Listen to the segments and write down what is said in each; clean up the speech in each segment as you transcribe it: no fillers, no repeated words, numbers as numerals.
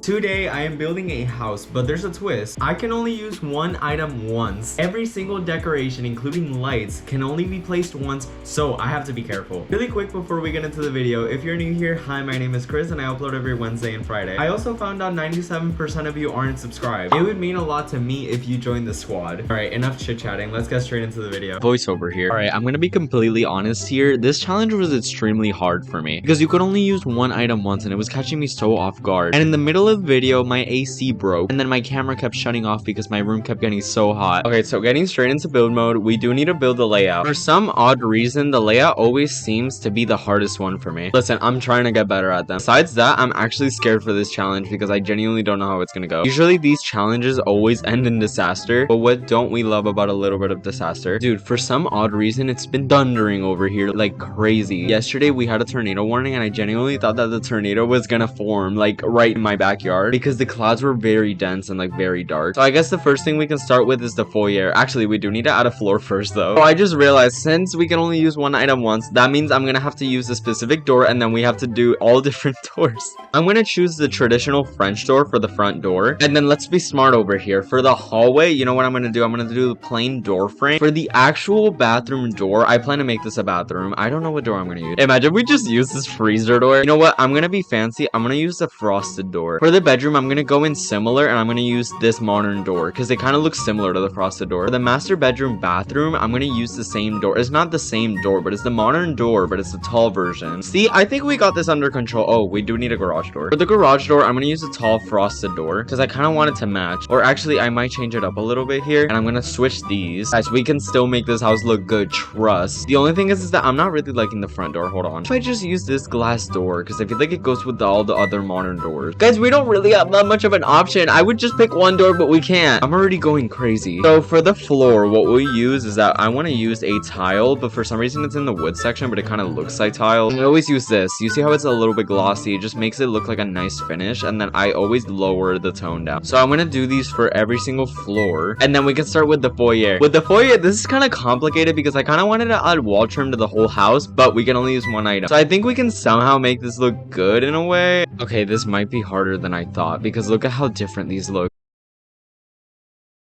Today I am building a house, but there's a twist. I can only use one item once. Every single decoration, including lights, can only be placed once, so I have to be careful. Really quick before we get into the video, if you're new here, hi, my name is Chris and I upload every Wednesday and Friday. I also found out 97% of you aren't subscribed. It would mean a lot to me if you joined the squad. Alright, enough chit-chatting, let's get straight into the video. Voiceover here. Alright, I'm gonna be completely honest here. This challenge was extremely hard for me because you could only use one item once and it was catching me so off guard. And in the middle of the video, my AC broke and then my camera kept shutting off because my room kept getting so hot. Okay, so getting straight into build mode, we do need to build the layout. For some odd reason, the layout always seems to be the hardest one for me. Listen, I'm trying to get better at them. Besides that, I'm actually scared for this challenge because I genuinely don't know how it's gonna go. Usually these challenges always end in disaster, but what don't we love about a little bit of disaster? Dude, for some odd reason, it's been thundering over here like crazy. Yesterday, we had a tornado warning and I genuinely thought that the tornado was gonna form like right in my backyard because the clouds were very dense and like very dark. So I guess the first thing we can start with is the foyer. Actually, we do need to add a floor first though. So I just realized since we can only use one item once, that means I'm gonna have to use a specific door and then we have to do all different doors. I'm gonna choose the traditional French door for the front door. And then let's be smart over here. For the hallway, you know what I'm gonna do? I'm gonna do the plain door frame. For the actual bathroom door, I plan to make this a bathroom. I don't know what door I'm gonna use. Imagine we just use this freezer door. You know what? I'm gonna be fancy. I'm gonna use the frosted door. For the bedroom, I'm gonna go in similar and I'm gonna use this modern door because it kind of looks similar to the frosted door. For the master bedroom bathroom, I'm gonna use the same door. It's not the same door, but it's the modern door, but it's the tall version. See, I think we got this under control. Oh, we do need a garage door. For the garage door, I'm gonna use a tall frosted door because I kind of want it to match. Or actually, I might change it up a little bit here and I'm gonna switch these. Guys, we can still make this house look good, trust. The only thing is that I'm not really liking the front door. Hold on. If I just use this glass door because I feel like it goes with all the other modern doors. Guys, we don't really have that much of an option. I would just pick one door, but we can't. I'm already going crazy. So for the floor, what we use is that I want to use a tile, but for some reason it's in the wood section, but it kind of looks like tile. And I always use this. You see how it's a little bit glossy? It just makes it look like a nice finish. And then I always lower the tone down. So I'm going to do these for every single floor. And then we can start with the foyer. With the foyer, this is kind of complicated because I kind of wanted to add wall trim to the whole house, but we can only use one item. So I think we can somehow make this look good in a way. Okay, this might be harder than I thought because look at how different these look.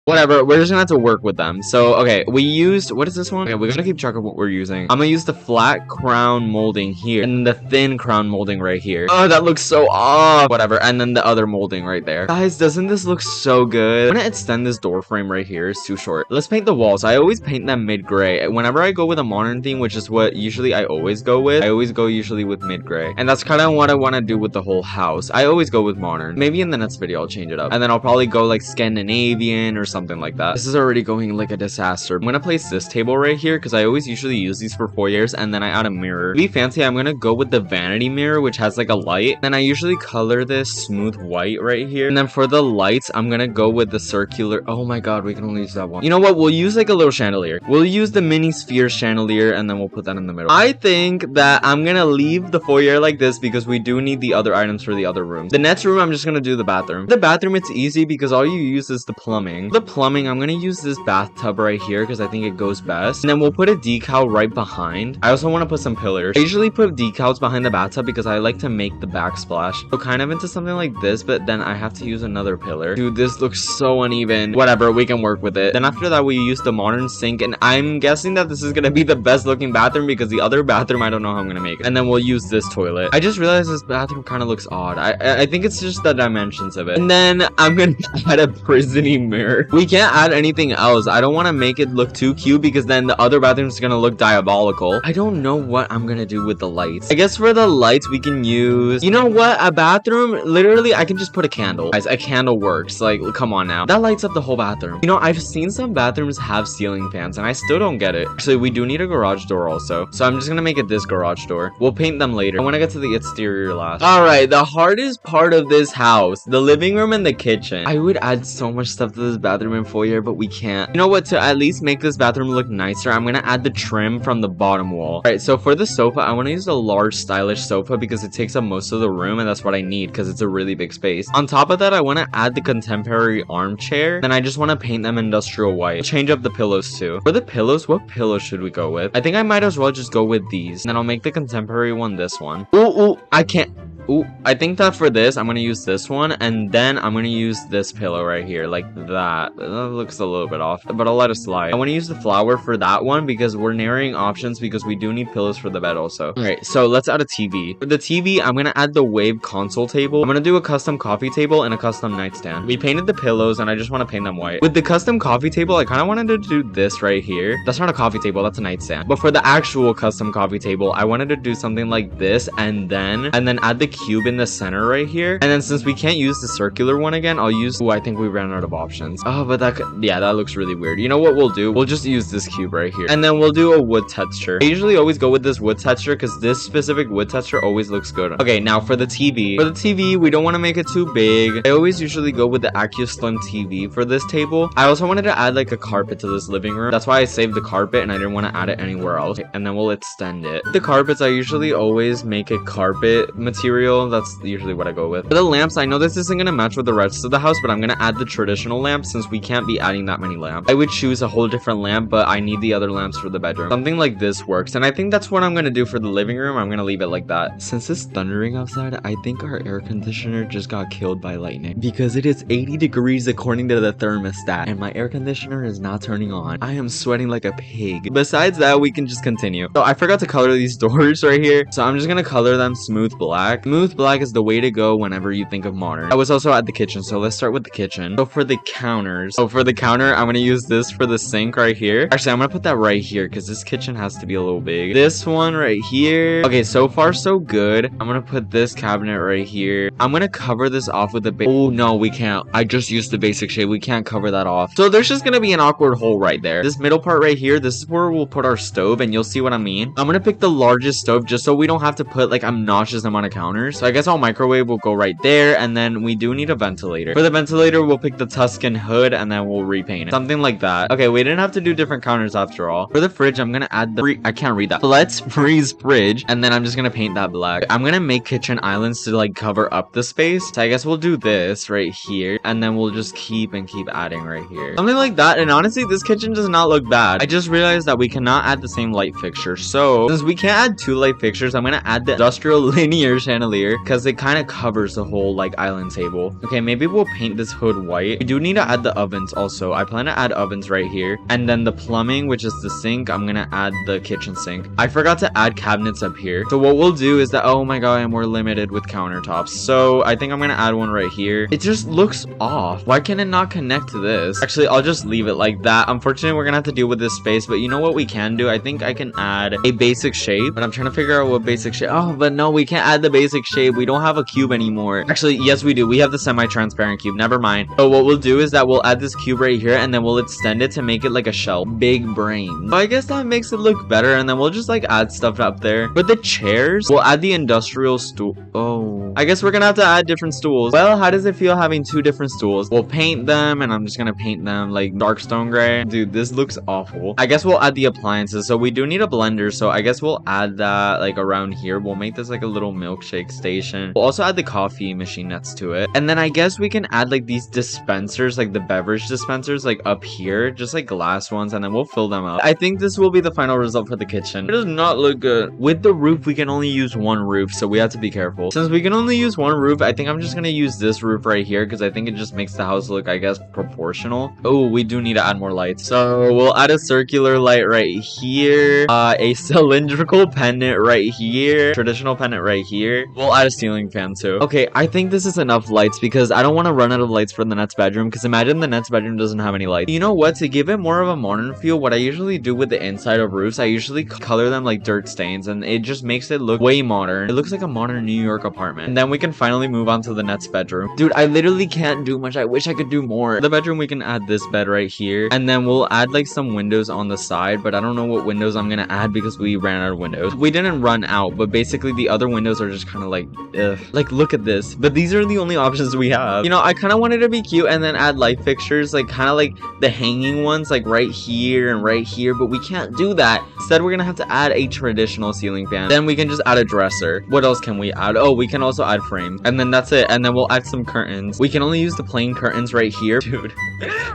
Whatever, we're just gonna have to work with them. So, okay, we used, what is this one? Okay, we gotta keep track of what we're using. I'm gonna use the flat crown molding here, and the thin crown molding right here. Oh, that looks so off. Whatever, and then the other molding right there. Guys, doesn't this look so good? I'm gonna extend this door frame right here. It's too short. Let's paint the walls. I always paint them mid-gray. Whenever I go with a modern theme, which is what usually I always go with, I always go usually with mid-gray. And that's kind of what I want to do with the whole house. I always go with modern. Maybe in the next video, I'll change it up. And then I'll probably go like Scandinavian or something like that. This is already going like a disaster. I'm gonna place this table right here because I always usually use these for foyers, and then I add a mirror. To be fancy, I'm gonna go with the vanity mirror, which has like a light. Then I usually color this smooth white right here. And then for the lights, I'm gonna go with the circular. Oh my god, we can only use that one. You know what? We'll use like a little chandelier. We'll use the mini sphere chandelier, and then we'll put that in the middle. I think that I'm gonna leave the foyer like this because we do need the other items for the other rooms. The next room, I'm just gonna do the bathroom. The bathroom, it's easy because all you use is the plumbing. The plumbing, I'm gonna use this bathtub right here because I think it goes best. And then we'll put a decal right behind. I also want to put some pillars. I usually put decals behind the bathtub because I like to make the backsplash. So kind of into something like this, but then I have to use another pillar. Dude, this looks so uneven. Whatever, we can work with it. Then after that, we use the modern sink, and I'm guessing that this is gonna be the best looking bathroom because the other bathroom, I don't know how I'm gonna make it. And then we'll use this toilet. I just realized this bathroom kind of looks odd. I think it's just the dimensions of it. And then I'm gonna add a prison-y mirror. We can't add anything else. I don't want to make it look too cute because then the other bathroom is gonna look diabolical. I don't know what I'm gonna do with the lights. I guess for the lights we can use, you know what, a bathroom, literally I can just put a candle. Guys, a candle works. Like, come on now, that lights up the whole bathroom. You know, I've seen some bathrooms have ceiling fans and I still don't get it. Actually, we do need a garage door also, so I'm just gonna make it this garage door. We'll paint them later. I want to get to the exterior last. All right, the hardest part of this house, the living room and the kitchen. I would add so much stuff to this bathroom and foyer, but we can't. You know what, to at least make this bathroom look nicer, I'm gonna add the trim from the bottom wall. All right, so for the sofa, I want to use a large stylish sofa because it takes up most of the room and that's what I need because it's a really big space. On top of that, I want to add the contemporary armchair. Then I just want to paint them industrial white. Change up the pillows too. For the pillows, what pillows should we go with? I think I might as well just go with these. And then I'll make the contemporary one this one. Ooh, I can't. Ooh, I think that for this, I'm gonna use this one, and then I'm gonna use this pillow right here, like that. That looks a little bit off, but I'll let it slide. I want to use the flower for that one because we're narrowing options because we do need pillows for the bed also. All right, so let's add a TV. For the TV, I'm gonna add the wave console table. I'm gonna do a custom coffee table and a custom nightstand. We painted the pillows, and I just want to paint them white. With the custom coffee table, I kind of wanted to do this right here. That's not a coffee table, that's a nightstand. But for the actual custom coffee table, I wanted to do something like this, and then add the cube in the center right here. And then since we can't use the circular one again, I'll use, I think we ran out of options. Oh, but yeah, that looks really weird. You know what we'll do? We'll just use this cube right here, and then we'll do a wood texture. I usually always go with this wood texture because this specific wood texture always looks good. Okay, now for the TV. For the TV, we don't want to make it too big. I always usually go with the AccuSlim TV for this table. I also wanted to add like a carpet to this living room. That's why I saved the carpet and I didn't want to add it anywhere else. Okay, and then we'll extend it. The carpets, I usually always make a carpet material. That's usually what I go with. For the lamps, I know this isn't going to match with the rest of the house, but I'm going to add the traditional lamp since we can't be adding that many lamps. I would choose a whole different lamp, but I need the other lamps for the bedroom. Something like this works, and I think that's what I'm going to do for the living room. I'm going to leave it like that. Since it's thundering outside, I think our air conditioner just got killed by lightning because it is 80 degrees according to the thermostat, and my air conditioner is not turning on. I am sweating like a pig. Besides that, we can just continue. So I forgot to color these doors right here, so I'm just going to color them smooth black. Smooth black is the way to go whenever you think of modern. I was also at the kitchen, so let's start with the kitchen. So for the counters, I'm going to use this for the sink right here. Actually, I'm going to put that right here because this kitchen has to be a little big. This one right here. Okay, so far so good. I'm going to put this cabinet right here. I'm going to cover this off with a oh no, we can't. I just used the basic shade. We can't cover that off. So there's just going to be an awkward hole right there. This middle part right here, this is where we'll put our stove, and you'll see what I mean. I'm going to pick the largest stove just so we don't have to put like obnoxious amount of counters. So I guess our microwave will go right there, and then we do need a ventilator. For the ventilator, we'll pick the Tuscan hood, and then we'll repaint it. Something like that. Okay, we didn't have to do different counters after all. For the fridge, I'm going to add the I can't read that. Let's freeze fridge, and then I'm just going to paint that black. I'm going to make kitchen islands to like cover up the space. So I guess we'll do this right here, and then we'll just keep adding right here. Something like that. And honestly, this kitchen does not look bad. I just realized that we cannot add the same light fixture. So since we can't add two light fixtures, I'm going to add the industrial linear chandelier because it kind of covers the whole like island table. Okay, maybe we'll paint this hood white. We do need to add the ovens also. I plan to add ovens right here, and then the plumbing, which is the sink, I'm gonna add the kitchen sink. I forgot to add cabinets up here. So what we'll do is that, oh my god, and we're limited with countertops. So I think I'm gonna add one right here. It just looks off. Why can it not connect to this? Actually, I'll just leave it like that. Unfortunately, we're gonna have to deal with this space, but you know what we can do? I think I can add a basic shape, but I'm trying to figure out what basic shape. Oh, but no, we can't add the basic shape. We don't have a cube anymore. Actually, yes, we do. We have the semi-transparent cube. Never mind. So what we'll do is that we'll add this cube right here, and then we'll extend it to make it like a shell. Big brain. So I guess that makes it look better, and then we'll just like add stuff up there. For the chairs, we'll add the industrial stool. Oh, I guess we're gonna have to add different stools. Well, how does it feel having two different stools? We'll paint them, and I'm just gonna paint them like dark stone gray. Dude, this looks awful. I guess we'll add the appliances. So we do need a blender, so I guess we'll add that like around here. We'll make this like a little milkshake station. We'll also add the coffee machine next to it, and then I guess we can add like these dispensers, like the beverage dispensers, like up here, just like glass ones, and then we'll fill them up. I think this will be the final result for the kitchen. It does not look good. With the roof, we can only use one roof, so we have to be careful. Since we can only use one roof, I think I'm just gonna use this roof right here because I think it just makes the house look, I guess, proportional. Oh, we do need to add more lights. So we'll add a circular light right here, a cylindrical pendant right here, traditional pendant right here. We'll add a ceiling fan too. Okay, I think this is enough lights because I don't want to run out of lights for the next bedroom, because imagine the next bedroom doesn't have any lights. You know what? To give it more of a modern feel, what I usually do with the inside of roofs, I usually color them like dirt stains, and it just makes it look way modern. It looks like a modern New York apartment. And then we can finally move on to the next bedroom. Dude, I literally can't do much. I wish I could do more. The bedroom, we can add this bed right here, and then we'll add like some windows on the side, but I don't know what windows I'm gonna add because we ran out of windows. We didn't run out, but basically the other windows are just kind of like, ugh. Like, look at this. But these are the only options we have. You know, I kind of wanted to be cute and then add light fixtures, like kind of like the hanging ones, like right here and right here, but we can't do that. Instead, we're gonna have to add a traditional ceiling fan. Then we can just add a dresser. What else can we add? Oh, we can also add frames, and then that's it. And then we'll add some curtains. We can only use the plain curtains right here. Dude,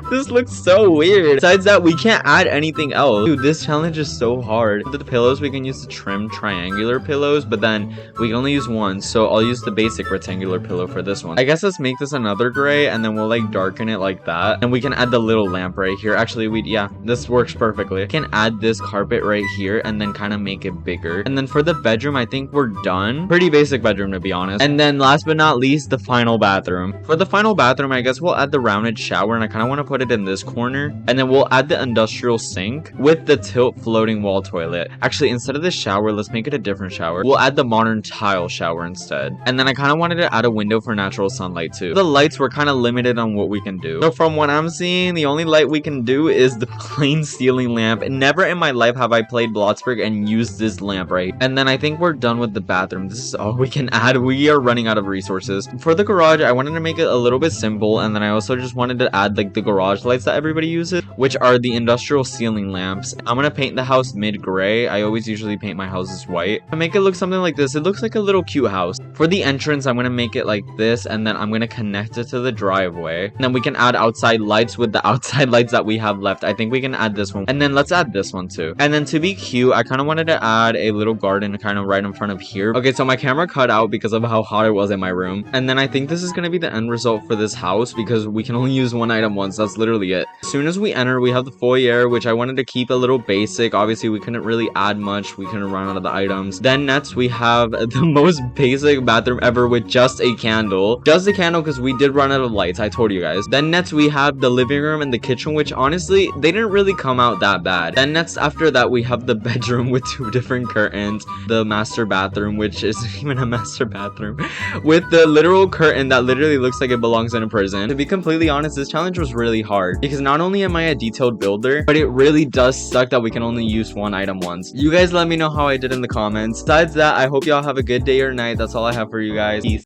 this looks so weird. Besides that, we can't add anything else. Dude, this challenge is so hard. For the pillows, we can use the trim triangular pillows, but then we can only use one once, so I'll use the basic rectangular pillow for this one. I guess let's make this another gray, and then we'll like darken it like that. And we can add the little lamp right here. Actually, yeah, this works perfectly. I can add this carpet right here and then kind of make it bigger. And then for the bedroom, I think we're done. Pretty basic bedroom, to be honest. And then last but not least, the final bathroom. For the final bathroom, I guess we'll add the rounded shower, and I kind of want to put it in this corner. And then we'll add the industrial sink with the tilt floating wall toilet. Actually, instead of the shower, let's make it a different shower. We'll add the modern tile shower instead. And then I kind of wanted to add a window for natural sunlight too. The lights were kind of limited on what we can do. So from what I'm seeing, the only light we can do is the plain ceiling lamp. Never in my life have I played BLOXBURG and used this lamp, right? And then I think we're done with the bathroom. This is all we can add. We are running out of resources. For the garage, I wanted to make it a little bit simple, and then I also just wanted to add like the garage lights that everybody uses, which are the industrial ceiling lamps. I'm gonna paint the house mid-gray. I always usually paint my houses white. To make it look something like this, it looks like a little cute house. For the entrance, I'm gonna make it like this, and then I'm gonna connect it to the driveway. And then we can add outside lights with the outside lights that we have left. I think we can add this one, and then let's add this one too. And then to be cute, I kind of wanted to add a little garden kind of right in front of here. Okay, so my camera cut out because of how hot it was in my room. And then I think this is gonna be the end result for this house because we can only use one item once. That's literally it. As soon as we enter, we have the foyer, which I wanted to keep a little basic. Obviously, we couldn't really add much. We couldn't run out of the items. Then next, we have the most basic bathroom ever with just a candle. Just a candle because we did run out of lights. I told you guys. Then next, we have the living room and the kitchen, which honestly, they didn't really come out that bad. Then next, after that, we have the bedroom with 2 different curtains. The master bathroom, which isn't even a master bathroom, with the literal curtain that literally looks like it belongs in a prison. To be completely honest, this challenge was really hard because not only am I a detailed builder, but it really does suck that we can only use one item once. You guys let me know how I did in the comments. Besides that, I hope y'all have a good day or night. That's all I have for you guys. Peace.